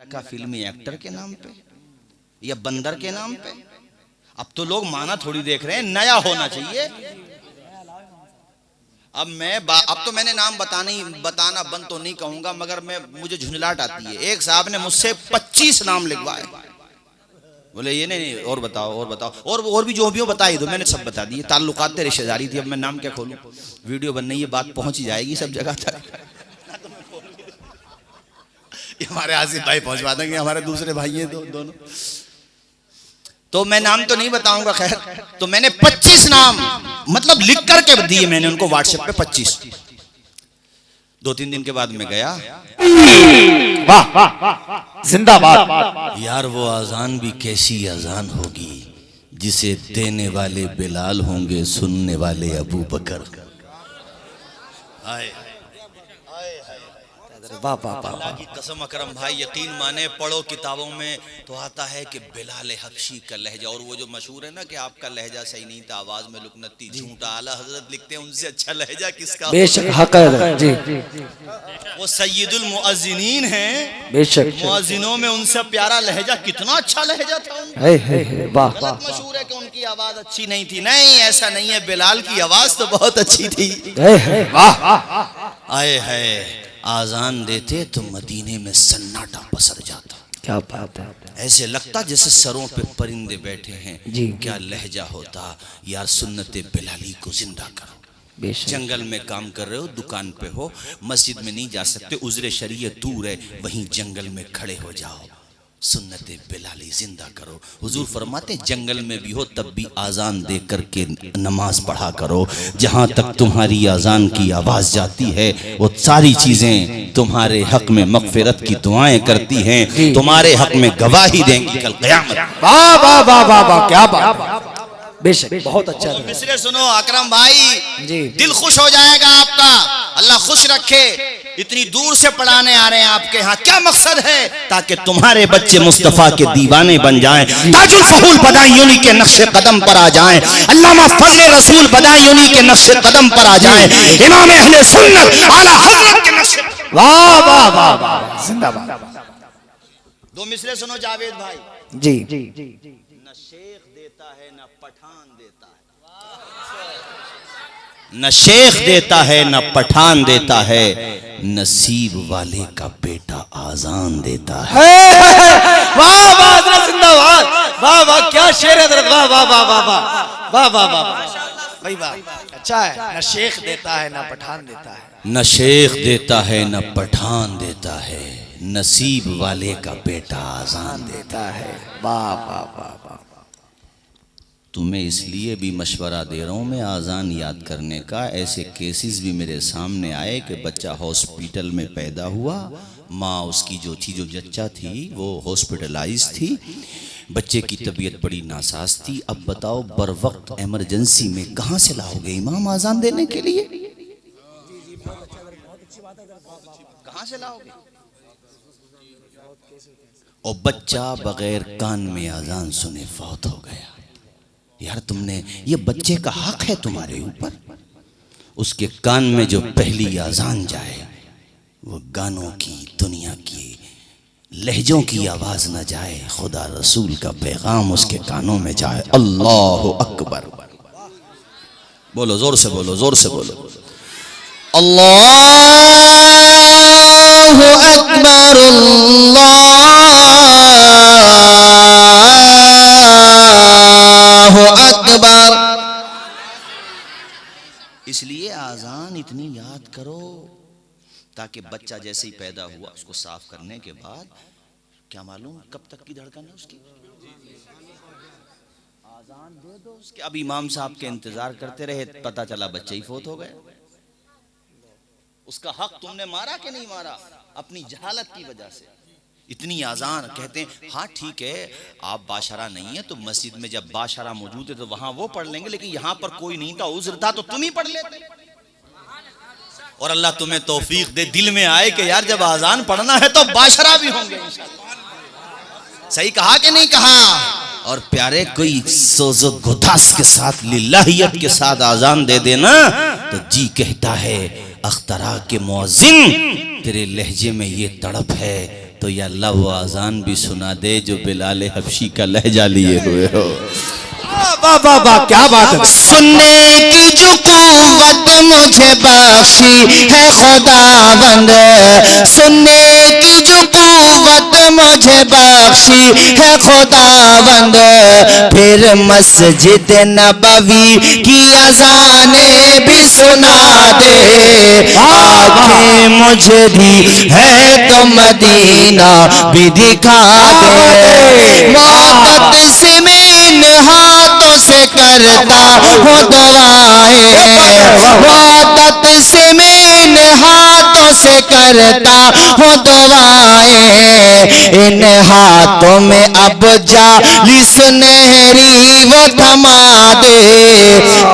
रखा फिल्मी एक्टर के नाम पे या बंदर के नाम पे? अब तो लोग माना थोड़ी देख रहे हैं, नया होना चाहिए। अब तो मैंने नाम बताना बंद तो नहीं कहूंगा, मगर मुझे झुंझलाहट आती है। एक साहब ने मुझसे 25 नाम लिखवाए, बोले ये नहीं और बताओ और भी जो भी हो बता ही दो। मैंने सब बता दिए, ताल्लुकात रिश्तेदारी थी। अब मैं नाम क्या खोलूं? वीडियो बन रही है, बात पहुंच ही जाएगी सब जगह तक। हमारे आसिफ भाई पहुंचवा देंगे, हमारे दूसरे भाई हैं दोनों। तो मैं नाम तो नहीं बताऊंगा। खैर, तो मैंने 25 नाम मतलब लिख करके दिए मैंने उनको व्हाट्सएप पे 25। 2-3 दिन के बाद मैं गया, वाह जिंदाबाद। यार वो अजान भी कैसी अजान होगी जिसे देने वाले बिलाल होंगे, सुनने वाले अबू बकर। अल्लाह की कसम अकरम भाई, यकीन माने, पढ़ो किताबों में तो आता है कि बिलाल हबशी का लहजा, और वो जो मशहूर है ना कि आपका लहजा सही नहीं था, आवाज में लुकनती, झूठा। आला हजरत लिखते हैं उनसे अच्छा लहजा किसका? बेशक हक है जी। वो सैयदुल मुअज्जिनीन हैं, बेशक मुअज्जिनों में उनसे प्यारा लहजा, कितना अच्छा लहजा था उनका। वाह। मशहूर है कि उनकी आवाज अच्छी नहीं थी। नहीं, ऐसा नहीं है, बिलाल की आवाज तो बहुत अच्छी थी। वाह। आए है, आजान देते तो मदीने में सन्नाटा पसर जाता। क्या बात है। ऐसे लगता जैसे सरों पे परिंदे बैठे हैं जी। क्या लहजा होता। यार सुन्नते बिलाली को जिंदा करो। जंगल में काम कर रहे हो, दुकान पे हो, मस्जिद में नहीं जा सकते, उज़्र शरीयत दूर है, वहीं जंगल में खड़े हो जाओ, सुन्नते बिलाली जिंदा करो। हुजूर फरमाते जंगल में भी हो तब भी आजान दे करके नमाज पढ़ा करो। जहां तक तुम्हारी आजान की आवाज जाती है वो सारी चीजें तुम्हारे हक में मगफिरत की दुआएं करती हैं, तुम्हारे हक में गवाही देंगी कल क़यामत। वाह वाह वाह वाह वाह, क्या बात। बेशक बहुत अच्छा। तो मिसरे सुनो अकरम भाई जी, दिल खुश हो जाएगा आपका। अल्लाह खुश रखे। इतनी दूर से पढ़ाने आ रहे हैं आपके यहाँ, क्या मकसद है? ताकि तुम्हारे बच्चे मुस्तफा के दीवाने बन जाएं, ताजुल फहूल बदायूनी के नक्शे कदम पर आ जाएं, अल्लामा फजल रसूल बदायूनी के नक्शे कदम पर आ जाएं, इमाम अहले सुन्नत आला हज़रत के नक्शे। वाह वाह वाह वाह, जिंदाबाद। 2 मिसरे सुनो जावेद भाई। जी। न शेख देता है न पठान देता है, न शेख देता है न पठान देता है, नसीब वाले का बेटा आजान देता है। वाह वाह जिंदाबाद। वाह वाह, क्या शेर है। वाह वाह वाह वाह वाह वाह वाह वाह, भाई वाह, अच्छा है। न शेख देता है न पठान देता है, न शेख देता है न पठान देता है, नसीब वाले का बेटा आजान देता है। वाह वाह वाह वाह। तुम्हें इसलिए भी मशवरा दे रहा हूँ मैं आज़ान याद करने का। ऐसे केसेस भी मेरे सामने आए कि बच्चा हॉस्पिटल में पैदा हुआ, माँ उसकी जो जच्चा थी वो हॉस्पिटलाइज थी, बच्चे की तबीयत बड़ी नासाज थी। अब बताओ बर वक्त एमरजेंसी में कहाँ से लाओगे इमाम आज़ान देने के लिए? कहाँ से लाओगे? और बच्चा बगैर कान में आज़ान सुने फौत हो गया। यार तुमने, ये बच्चे का हक है तुम्हारे ऊपर, उसके कान में जो पहली आजान जाए वो गानों की, दुनिया की, लहजों की आवाज न जाए, खुदा रसूल का पैगाम उसके कानों में जाए। अल्लाह अकबर। बोलो जोर से, बोलो जोर से, बोलो अल्लाह अकबर। अकबर। इसलिए आजान इतनी याद करो ताकि बच्चा जैसे ही पैदा हुआ उसको साफ करने के बाद, क्या मालूम कब तक की धड़कन है उसकी, आजान दे दो उसके। अब इमाम साहब के इंतजार करते रहे, पता चला बच्चे ही फौत हो गए। उसका हक तुमने मारा कि नहीं मारा? अपनी जहालत की वजह से। इतनी आजान कहते हैं। हाँ ठीक है, आप बाशरा नहीं है तो मस्जिद में जब बाशरा मौजूद है तो वहां वो पढ़ लेंगे, लेकिन यहाँ पर कोई नहीं था, उज़्र था, तो तुम ही पढ़ लेते। और अल्लाह तुम्हें तौफीक दे, दिल में आए कि यार जब आजान पढ़ना है तो बाशरा भी होंगे इंशाअल्लाह। सही कहा कि नहीं कहा? और प्यारे कोई सोजो गुदास के साथ, लिल्लाहियत के साथ आजान दे देना तो जी कहता है अख्तरा के मुअज्जिन तेरे लहजे में ये तड़प है, तो या अल्लाह वो आज़ान भी सुना दे जो बिलाल हबशी का लहजा लिए हुए हो। वाह वाह वाह, क्या बात है। सुनने की जो कुव्वत मुझे बख्शी है खुदावंद, सुनने की जो कुव्वत मुझे बख्शी है खुदावंद, फिर मस्जिद नबवी की अज़ाने भी सुना दे। आंखें मुझे दी है तो मदीना भी दिखा दे। मोहब्बत से मैं इन हाथों से करता हूँ दुआएं, मोहब्बत से मैं इन हाथों से करता हूँ दुआएं। इन हाथों में अब जाली सुनहरी वो थमा दे।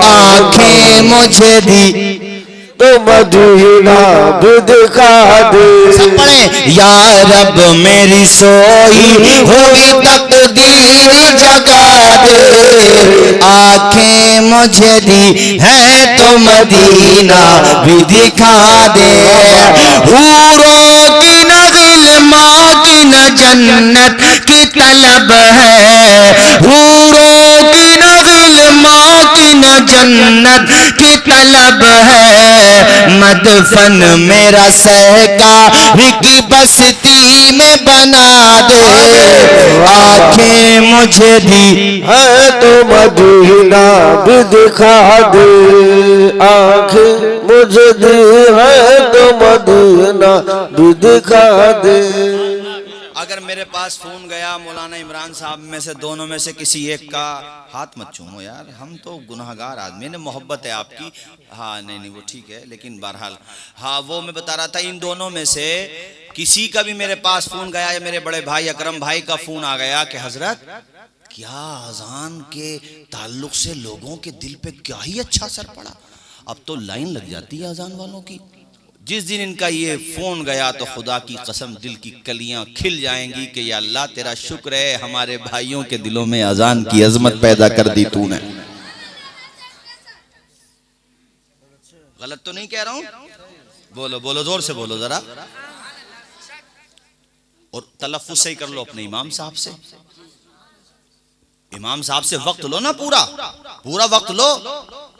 आंखें मुझे दी तो मदीना भी दिखा दे। सब पढ़े। या रब मेरी सोई हुई तकदीर जगा दे। आंखें मुझे दी है तो मदीना भी दिखा दे। हूरों की न गिल्मा की न जन्नत की तलब है, हूरों की न गिल्मा की न जन्नत की तलब है। मदफन मेरा सहका की बस्ती में बना दे। आंखें मुझे दी है तो मदीना भी दिखा दे। आंखें मुझे दी है तो मदीना भी दिखा दे। अगर मेरे पास फोन गया मौलाना इमरान साहब में से दोनों में से किसी एक का, हाथ मत चूमो यार, हम तो गुनाहगार आदमी ने, मोहब्बत है आपकी। हाँ नहीं वो ठीक है, लेकिन बहरहाल हाँ वो मैं बता रहा था इन दोनों में से किसी का भी मेरे पास फोन गया या मेरे बड़े भाई अकरम भाई का फोन आ गया कि हजरत क्या अजान के ताल्लुक से लोगों के दिल पे क्या ही अच्छा असर पड़ा। अब तो लाइन लग जाती है अजान वालों की। जिस दिन इनका ये फोन गया तो खुदा की कसम दिल की कलियां खिल जाएंगी कि या अल्लाह तेरा शुक्र है हमारे भाइयों के दिलों में अजान की अजमत पैदा कर दी तूने। गलत तो नहीं कह रहा हूं? बोलो बोलो जोर से बोलो जरा, और तलफ्फुज सही कर लो अपने इमाम साहब से। इमाम साहब से वक्त लो ना, पूरा पूरा वक्त लो,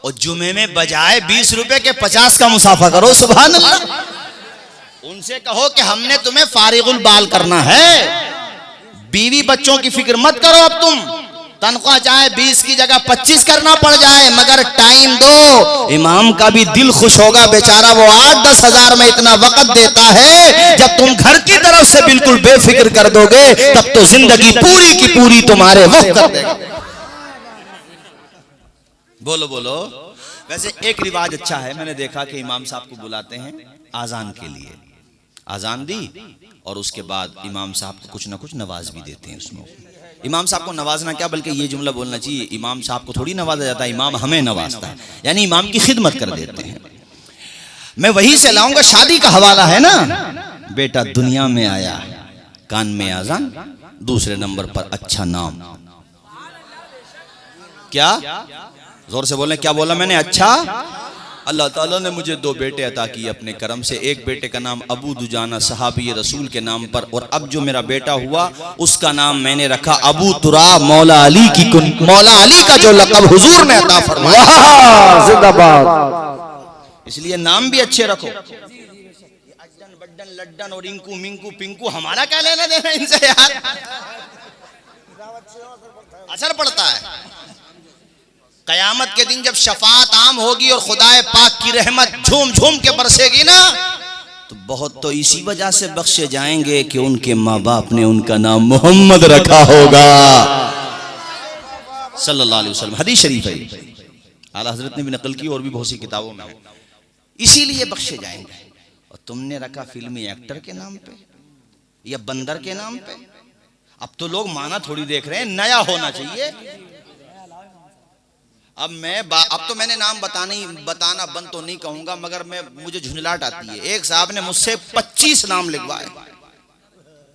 और जुमे में बजाए 20 रुपए के 50 का मुसाफा करो। सुभान अल्लाह। उनसे कहो कि हमने तुम्हें फारिगुल बाल करना है, बीवी बच्चों की फिक्र मत करो। अब तुम तनख्वाह चाहे 20 की जगह 25 करना पड़ जाए, मगर टाइम दो। इमाम का भी दिल खुश होगा बेचारा, वो 8-10 हजार में इतना वक्त देता है। जब तुम घर की तरफ से बिल्कुल बेफिक्र कर दोगे तब तो जिंदगी पूरी की पूरी तुम्हारे वक्त कर देगा। बोलो बोलो। वैसे एक रिवाज अच्छा है, मैंने देखा कि इमाम साहब को बुलाते हैं आजान के लिए, आजान दी और उसके बाद इमाम साहब को कुछ ना कुछ नवाज भी देते हैं। उसमें इमाम साहब को नवाजना क्या, बल्कि ये जुमला बोलना चाहिए, इमाम साहब को थोड़ी नवाजा जाता है, इमाम हमें नवाजता है, यानी इमाम की खिदमत कर देते हैं। मैं वहीं से लाऊंगा, शादी का हवाला है ना। बेटा दुनिया में आया, कान में आजान, दूसरे नंबर पर अच्छा नाम। क्या जोर से बोले, क्या बोला मैंने? अच्छा। अल्लाह ताला ने मुझे 2 बेटे अता किए अपने करम से। एक बेटे का नाम अबू दुजाना सहाबी रसूल के नाम पर, और अब जो मेरा बेटा हुआ उसका नाम मैंने रखा अबू तुराब, मौला अली की मौला अली का जो लक़ब हुजूर ने अता फरमाया। जिंदाबाद। इसलिए नाम भी अच्छे रखो। अड्डन बड्डन लड्डन और इंकू मिंकू पिंकू, हमारा क्या लेना देना इनसे यार। असर पड़ता है। कयामत के दिन जब शफाअत आम होगी और खुदाए पाक की रहमत झूम झूम के बरसेगी ना, तो बहुत तो इसी वजह से बख्शे जाएंगे कि उनके माँ बाप ने उनका नाम मोहम्मद रखा होगा सल्लल्लाहु अलैहि वसल्लम। हदीस शरीफ है, आला हजरत ने भी नकल की और भी बहुत सी किताबों में, इसीलिए बख्शे जाएंगे। और तुमने रखा फिल्मी एक्टर के नाम पे या बंदर के नाम पे। अब तो लोग माना थोड़ी देख रहे हैं, नया होना चाहिए। अब तो मैंने नाम बताना बंद तो नहीं कहूंगा, मगर मुझे झुंझलाहट आती है। एक साहब ने मुझसे 25 नाम लिखवाए,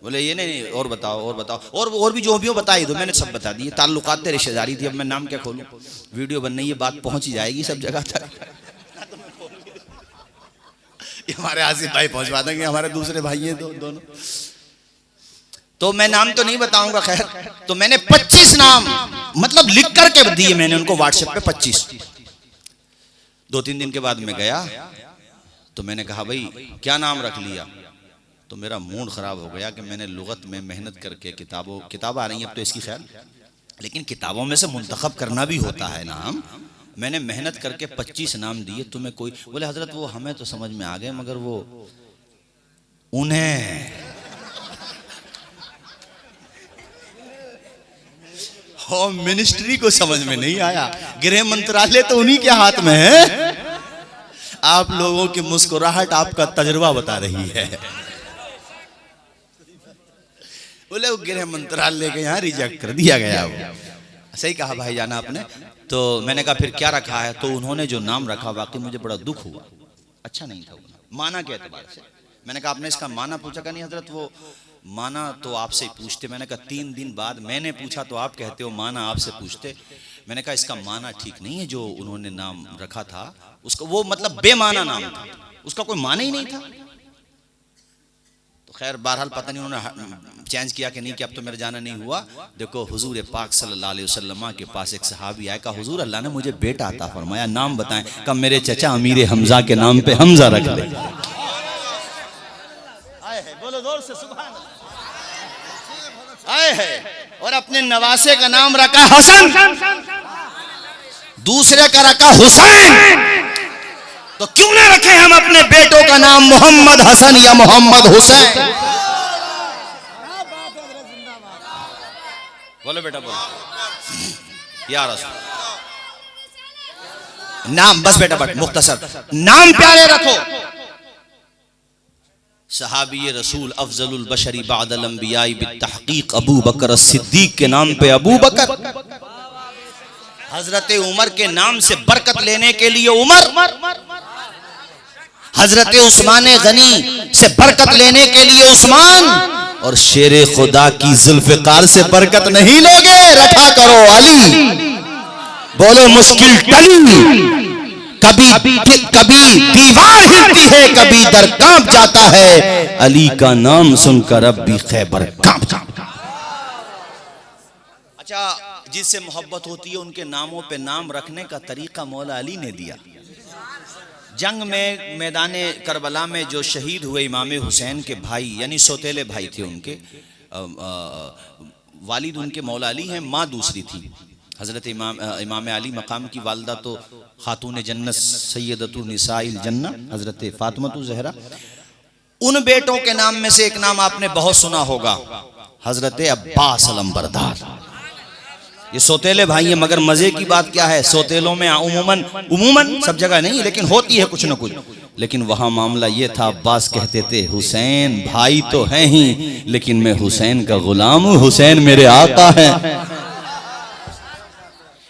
बोले ये नहीं और बताओ और बताओ, और भी जो भी हो बता ही दो। मैंने सब बता दिए, ताल्लुकात थे, रिश्तेदारी थी, अब मैं नाम क्या खोलूं। वीडियो बन रही है, बात पहुंच ही जाएगी सब जगह तक। हमारे आसिफ भाई पहुंचवा देंगे, हमारे दूसरे भाई हैं दोनों। तो मैं नाम तो नहीं बताऊंगा, खैर। तो मैंने 25 नाम मतलब लिख करके दिए मैंने उनको व्हाट्सएप पे 25। 2-3 दिन के बाद मैं गया तो मैंने कहा भाई क्या नाम रख लिया? तो मेरा मूड खराब हो गया कि मैंने लुगत में मेहनत करके किताब आ रही हैं अब तो इसकी, खैर, लेकिन किताबों में से मुंतखब करना भी होता है नाम। मैंने मेहनत करके 25 नाम दिए। तुम्हें कोई बोले हजरत वो हमें तो समझ में आ गए मगर वो उन्हें होम मिनिस्ट्री को समझ में नहीं आया। गृह मंत्रालय तो उन्हीं के हाथ में है। आप लोगों की मुस्कुराहट आपका तजुर्बा बता रही है। बोले वो गृह मंत्रालय के यहाँ रिजेक्ट कर दिया गया। वो सही कहा भाई जाना आपने। तो मैंने कहा फिर क्या रखा है? तो उन्होंने जो नाम रखा वाकई मुझे बड़ा दुख हुआ, अच्छा नहीं था माना के एतबार से। मैंने कहा आपने इसका माना पूछा? का नहीं हजरत वो माना तो आपसे ही पूछते। मैंने कहा 3 दिन बाद मैंने पूछा तो आप कहते हो माना आपसे पूछते। मैंने कहा इसका माना ठीक नहीं है जो उन्होंने नाम रखा था उसका, वो मतलब बेमाना नाम था, उसका कोई माना ही नहीं था। तो खैर बहरहाल पता नहीं उन्होंने चेंज किया कि नहीं कि अब तो मेरा जाना नहीं हुआ। देखो हुजूर पाक सल्लल्लाहु अलैहि वसल्लम के पास एक सहाबी आया, कहा हुजूर अल्लाह ने मुझे बेटा अता फरमाया, नाम बताएं। कहा मेरे चचा अमीर हमजा के नाम पे हमजा रख ले। बोलो जोर से सुभान अल्लाह। आए है और अपने नवासे का नाम रखा हसन, दूसरे का रखा हुसैन। तो क्यों ना रखे हम अपने बेटों का नाम मोहम्मद हसन या मोहम्मद हुसैन? बोलो बेटा बोलो या रसूल। नाम बस बेटा बट मुख्तसर नाम प्यारे रखो। सहाबी रसूल अफजलुल बशरी बादल अंबियाई बित्तहकीक अबू बकर सिद्दीक के नाम पे अबू बकर, हजरत उमर के नाम से बरकत लेने के लिए उमर, हजरत उस्मान गनी से बरकत लेने के लिए उस्मान, और शेरे खुदा की जुल्फिकार से बरकत नहीं लोगे रखा करो अली। बोलो मुश्किल टली, कभी दीवार हिलती है कभी दर कांप जाता है, अली का नाम सुनकर अब भी खैबर कांप जाता। अच्छा, जिससे मोहब्बत होती है उनके नामों पे नाम रखने का तरीका मौला अली ने दिया। जंग में मैदाने करबला में जो शहीद हुए इमाम हुसैन के भाई यानी सौतेले भाई थे, उनके वालिद उनके मौला अली हैं, माँ दूसरी थी हजरत इमाम अली मकाम की वालदा तो खातून जन्नत सैयदतु निसाइल जन्ना हजरत फातिमा ज़हरा। उन बेटों के नाम में से एक नाम आपने बहुत सुना होगा, हजरत अब्बास अलंबरदार। ये सौतेले भाई हैं, मगर मजे की बात क्या है, सौतेलों में उमूमन सब जगह नहीं लेकिन होती है कुछ न कुछ। लेकिन वहां मामला ये था, अब्बास कहते थे हुसैन भाई तो हैं ही लेकिन मैं हुसैन का गुलाम हूं, हुसैन मेरे आका है।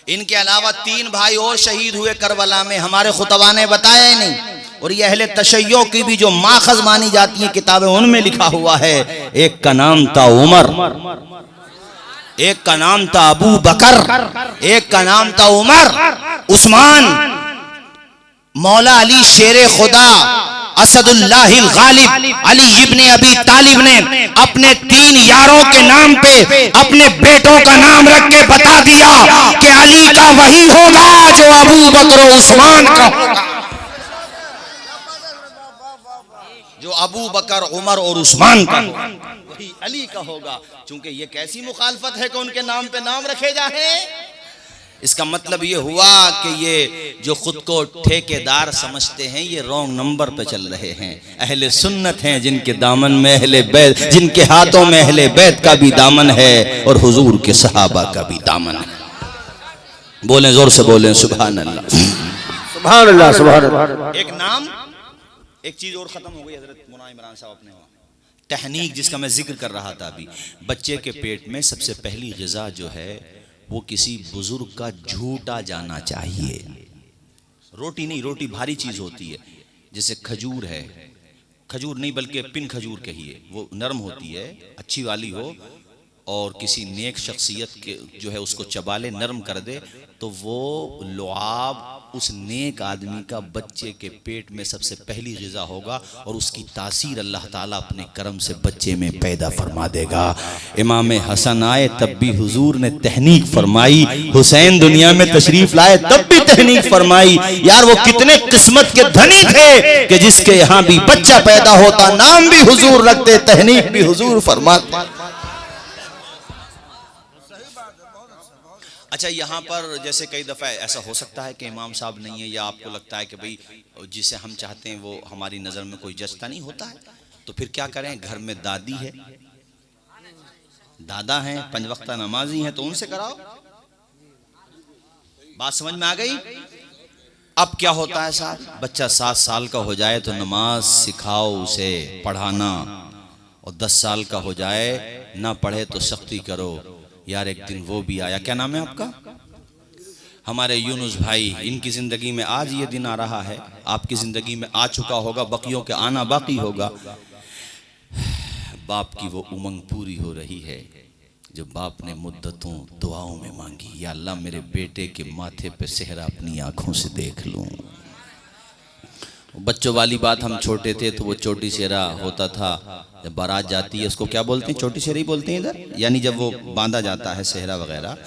इनके अलावा 3 भाई और शहीद हुए करबला में, हमारे खुतबा ने बताया ही नहीं। और ये अहले तशय्यो की भी जो माखज़ मानी जाती हैं किताबें, उनमें लिखा हुआ है, एक का नाम था उमर, एक का नाम था अबू बकर, एक का नाम था उमर, उस्मान, मौला अली शेरे खुदा असदुल्लाहिल गालिब अली इब्ने अबी तालिब ने अपने 3 यारों के नाम पे अपने बेटों का नाम रख के बता दिया कि अली का वही होगा जो अबू बकर उस्मान का होगा, जो अबू बकर उमर और उस्मान का वही अली का होगा। चूंकि ये कैसी मुखालफत है कि उनके नाम पे नाम रखे जाए। इसका मतलब ये हुआ कि ये जो खुद को ठेकेदार समझते हैं ये रॉन्ग नंबर पे चल रहे हैं। अहले सुन्नत हैं जिनके दामन में अहले बैत, जिनके हाथों में अहले बैत का भी दामन है और हुजूर के सहाबा का भी दामन है। बोलें जोर से बोलें सुभान अल्लाह, सुभान अल्लाह, सुभान अल्लाह। एक नाम, एक चीज और खत्म हो गई हजरत मौलाना इमरान साहब अपने तहनीक जिसका मैं जिक्र कर रहा था अभी। बच्चे के पेट में सबसे पहली ग़िज़ा जो है वो किसी बुजुर्ग का झूठा जाना चाहिए। रोटी नहीं, रोटी भारी चीज होती है, जैसे खजूर है, खजूर नहीं बल्कि पिन खजूर कहिए, वो नरम होती है, अच्छी वाली हो, और किसी नेक शख्सियत के जो है उसको चबा ले, नरम कर दे, तो वो लुआब उस नेक आदमी का बच्चे के पेट में सबसे पहली ग़िज़ा होगा और उसकी तासीर अल्लाह ताला अपने करम से बच्चे में पैदा फरमा देगा। इमाम हसन आए तब भी हुजूर ने तहनीक फरमाई, हुसैन दुनिया में तशरीफ लाए तब भी तहनीक फरमाई। यार वो कितने किस्मत के धनी थे कि जिसके यहाँ भी बच्चा पैदा होता नाम भी हुजूर रखते, तहनीक भी हुजूर फरमाते। अच्छा, यहाँ पर जैसे कई दफ़ा ऐसा हो सकता है कि इमाम साहब नहीं है, या आपको लगता है कि भाई जिसे हम चाहते हैं वो हमारी नज़र में कोई जचता नहीं होता है, तो फिर क्या करें? घर में दादी है, दादा हैं, 5 वक्ता नमाजी हैं, तो उनसे कराओ। बात समझ में आ गई? अब क्या होता है साहब, बच्चा 7 साल का हो जाए तो नमाज सिखाओ उसे, पढ़ाना, और 10 साल का हो जाए ना पढ़े तो सख्ती करो। यार एक दिन वो भी आया, क्या नाम है आपका? हमारे यूनुस भाई, इनकी जिंदगी में आज ये दिन आ रहा है, आपकी जिंदगी में आ चुका होगा, बकियों के आना बाकी होगा। बाप की वो उमंग पूरी हो रही है जो बाप ने मुद्दतों दुआओं में मांगी, या अल्लाह मेरे बेटे के माथे पे सेहरा अपनी आंखों से देख लूं। बच्चों वाली बात, हम छोटे थे तो वो चोटी सेहरा होता था, जब बारात जाती है उसको क्या बोलते हैं? चोटी सेहरा ही बोलते हैं इधर, यानी जब वो बांधा जाता है सेहरा वगैरह।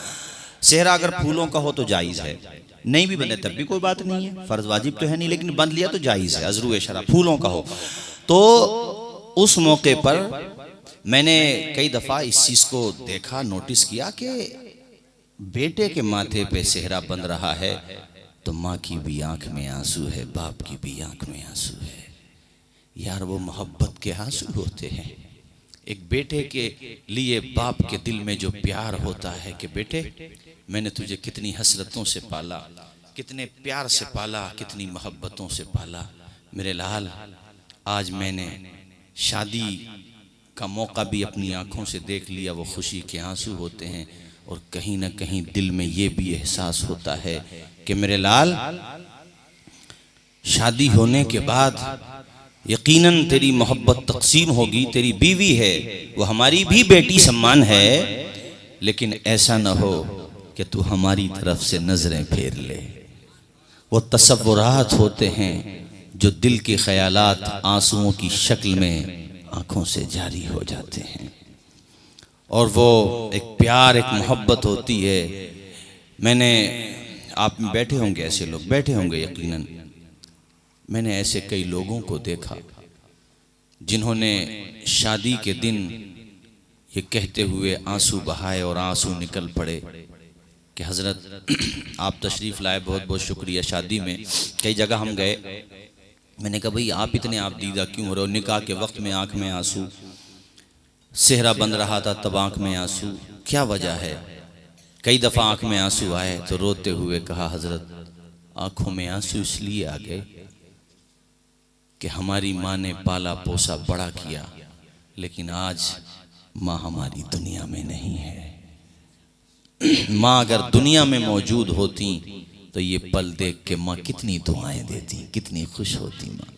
सेहरा अगर फूलों का हो तो जायज़ है, नहीं भी बने तब भी कोई बात नहीं है, फ़र्ज वाजिब तो है नहीं, लेकिन बंध लिया तो जायज़ है, अज़रू शरा फूलों का हो। तो उस मौके पर मैंने कई दफ़ा इस चीज़ को देखा, नोटिस किया कि बेटे के माथे पे सेहरा बंध रहा है तो माँ की भी आंख में आंसू है, बाप की भी आंख में आंसू है। यार वो मोहब्बत के आंसू होते हैं। एक बेटे के लिए बाप के दिल में जो प्यार होता है कि बेटे मैंने तुझे कितनी हसरतों से पाला, कितने प्यार से पाला, कितनी मोहब्बतों से पाला, मेरे लाल आज मैंने शादी का मौका भी अपनी आंखों से देख लिया, वो खुशी के आंसू होते हैं। और कहीं ना कहीं दिल में ये भी एहसास होता है कि मेरे लाल शादी होने के बाद यकीनन तेरी मोहब्बत तकसीम होगी, तेरी बीवी है वो हमारी भी बेटी सम्मान है, लेकिन ऐसा न हो कि तू हमारी तरफ से नजरें फेर ले। वो तसव्वुरात होते हैं जो दिल के ख्यालात आंसुओं की शक्ल में आंखों से जारी हो जाते हैं, और वो एक प्यार, एक मोहब्बत होती है। मैंने, आप में बैठे होंगे ऐसे लोग, बैठे होंगे यकीनन, मैंने ऐसे कई लोगों को देखा जिन्होंने शादी के दिन ये कहते हुए आंसू बहाए और आंसू निकल पड़े कि हज़रत आप तशरीफ़ लाए, बहुत बहुत शुक्रिया। शादी में कई जगह हम गए, मैंने कहा भाई आप इतने आप दीदा क्यों हो रहे हो? निकाह के वक्त में आंख में आंसू, सेहरा बंध रहा था तब आंख में आंसू, क्या वजह है? कई दफ़ा आंख में आंसू आए तो रोते हुए कहा हज़रत आंखों में आंसू इसलिए आ गए कि हमारी माँ ने पाला पोसा बड़ा किया, लेकिन आज माँ हमारी दुनिया में नहीं है। माँ अगर दुनिया में मौजूद होती तो ये पल देख के माँ कितनी दुआएं देती, कितनी खुश होती माँ।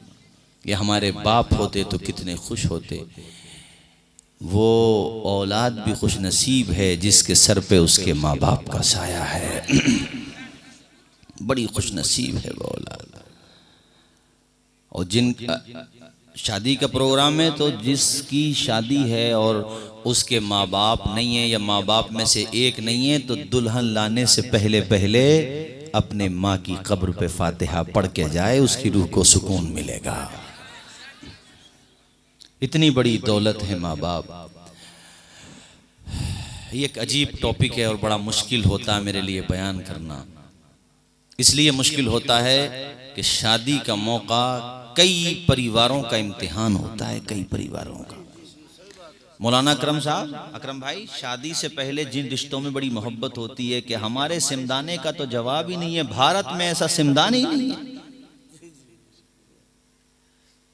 ये हमारे बाप होते तो कितने खुश होते। वो औलाद भी खुश नसीब है जिसके सर पे उसके माँ बाप का साया है। बड़ी खुश नसीब है वो औलाद। और जिन शादी का प्रोग्राम है तो जिसकी शादी है और उसके माँ बाप नहीं है या माँ बाप में से एक नहीं है, तो दुल्हन लाने से पहले पहले अपने माँ की कब्र पे फातिहा पढ़ के जाए, उसकी रूह को सुकून मिलेगा। इतनी बड़ी दौलत है माँ बाप। ये एक अजीब टॉपिक है और बड़ा मुश्किल होता है मेरे लिए बयान करना। इसलिए मुश्किल होता है कि शादी का मौका कई परिवारों का इम्तिहान होता है, कई परिवारों का। मौलाना अकरम साहब, अकरम भाई, शादी से पहले जिन रिश्तों में बड़ी मोहब्बत होती है कि हमारे सिमदाने का तो जवाब ही नहीं है, भारत में ऐसा सिमदान ही नहीं है।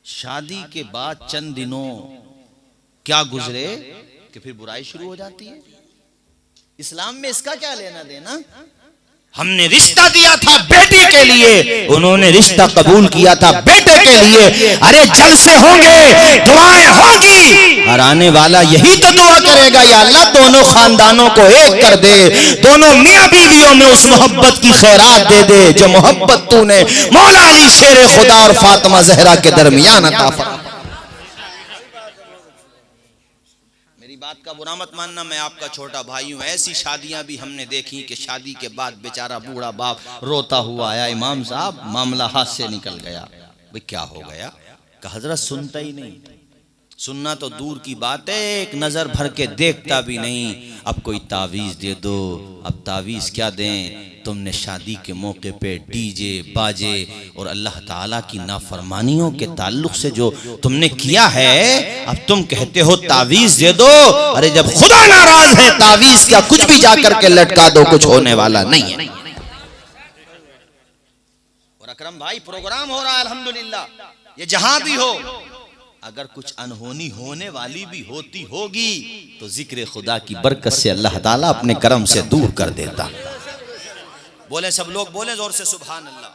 शादी के बाद चंद दिनों क्या गुजरे कि फिर बुराई शुरू हो जाती है। इस्लाम में इसका क्या लेना देना? हमने रिश्ता दिया था बेटी के लिए, उन्होंने रिश्ता कबूल किया था बेटे के लिए। अरे जलसे होंगे, दुआएं होगी, और आने वाला यही तो दुआ करेगा, या अल्लाह दोनों खानदानों को एक कर दे, दोनों मियां बीवियों में उस मोहब्बत की खैरात दे दे जो मोहब्बत तूने मौला अली शेर खुदा और फातिमा जहरा के दरमियान अता फरमा। बात का बुरा मत मानना, मैं आपका छोटा भाई हूँ। ऐसी शादियां भी हमने देखी कि शादी के बाद बेचारा बूढ़ा बाप रोता हुआ आया, इमाम साहब मामला हाथ से निकल गया। भाई क्या हो गया? कि हजरत सुनता ही नहीं। सुनना तो दूर की बात है, एक नजर भर के देखता भी नहीं। अब कोई तावीज दे दो। अब तावीज क्या दें? तुमने शादी के मौके पे डीजे बाजे और अल्लाह ताला की नाफरमानियों के ताल्लुक से जो तुमने किया है, अब तुम कहते हो तावीज दे दो। अरे जब खुदा नाराज है, तावीज क्या कुछ भी जाकर के लटका दो, कुछ होने वाला नहीं है। और अकरम भाई, प्रोग्राम हो रहा है अल्हम्दुलिल्लाह, ये जहां भी हो, अगर कुछ अनहोनी होने वाली भी होती होगी तो जिक्र खुदा की बरकत से अल्लाह ताला अपने करम से दूर कर देता। बोले सब लोग, बोले जोर से सुभान अल्लाह।